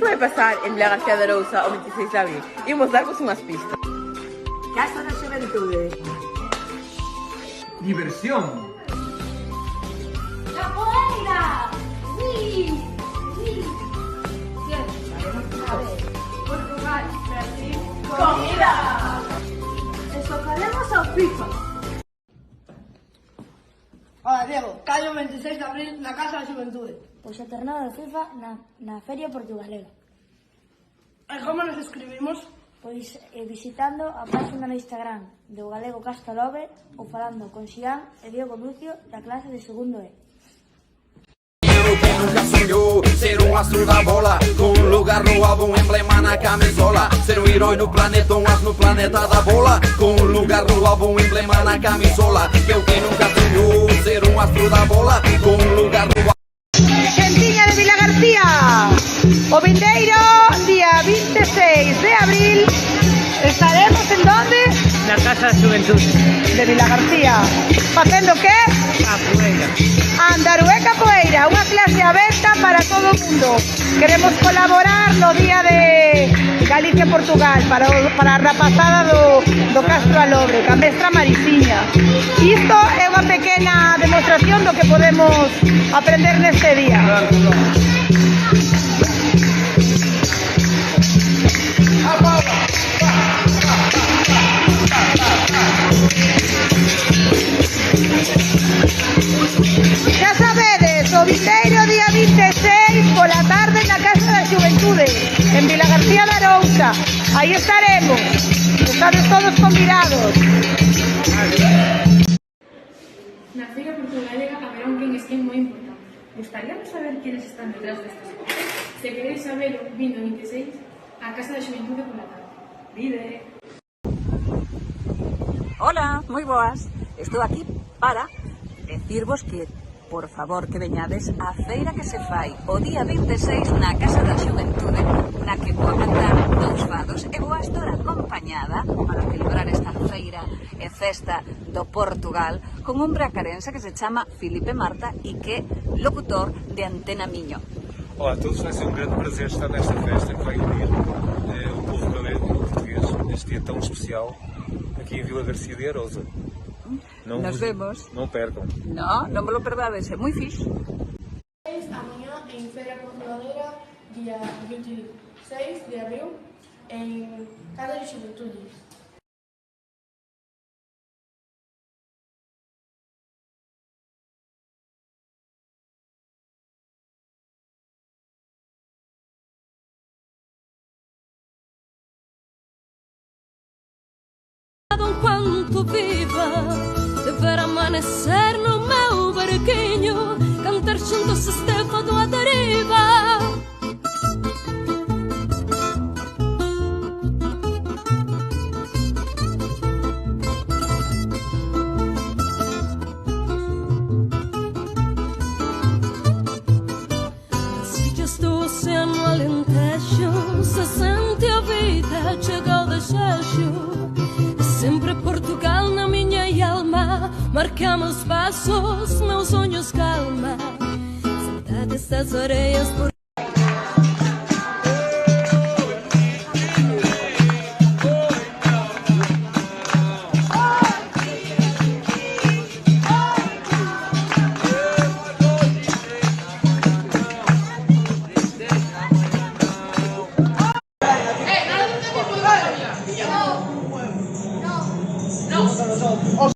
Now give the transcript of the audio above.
Que vai pasar en Vila García de Arousa o 26 de abril? Imos darvos unhas pistas. Casa da Xuventude. Diversión. ¡Capoeira! ¡Sí! ¡Sí! A ver. Portugal, Brasil. ¡Comida! Escojaremos ao FIFA. Hola, Diego. Caio 26 de abril na Casa da Xuventude. Pois o tornado de FIFA na Feria Portugalera. E como nos escribimos? Pois visitando a página no Instagram do Galego Castalobre ou falando con Xián e Diego Lucio da clase de segundo E. Quem nunca sonhou ser um astro da bola, com um lugar no álbum, emblema na camisola. Ser um herói no planeta, um as no planeta da bola, com um lugar no álbum, emblema na camisola. Quem nunca sonhou ser um astro da bola, com um lugar no álbum. Xentiña de Vila García, o vindeiro día 26 de abril estaremos en donde? Na Casa da Xuventude De Vila García. Facendo que? Capoeira. Andarué Capoeira, unha clase aberta para todo o mundo. Queremos colaborar no día de Galicia-Portugal para a rapazada do Castro Alobre, ca mestra Marisiña. Isto é unha pequena demostración do que podemos aprender neste día. Xa sabedes, o vindeiro día 26 pola tarde na Casa da Xuventude, en Vila García de Arousa. Aí estaremos. Estades todos convidados. Na Feira Portugalega haberá un quen esquén moi importante. Gustaríamos saber quiénes están detrás destas cosas. Se queréis sabelo, vindo 26 á Casa da Xuventude pola tarde. Vide! Hola, moi boas. Estou aquí para decirvos que, por favor, que veñades á feira que se fai o día 26 na Casa da Xuventude, na que vou cantar dous fados e vou estar acompañada para celebrar esta feira e festa do Portugal con un bracarense que se chama Filipe Marta e que é locutor de Antena Miño. Olá a todos, vai ser um grande prazer estar nesta festa que vai unir o povo galego e o português neste dia tão especial aqui em Vila García de Arousa. Nos vemos. Non percam. Non me lo perdades, é moi fixe. Amanhã em Feira Portugalera, dia 26 de abril, em Casa de Juventude. Enquanto viva, dever amanecer no meu barquinho, cantar junto se estefa do deriva. As ilhas do oceano Alentejo, se sente a vida, chega ao desejo. Sempre Portugal na minha alma, marca meus passos, meus sonhos calma. Saudades das areias por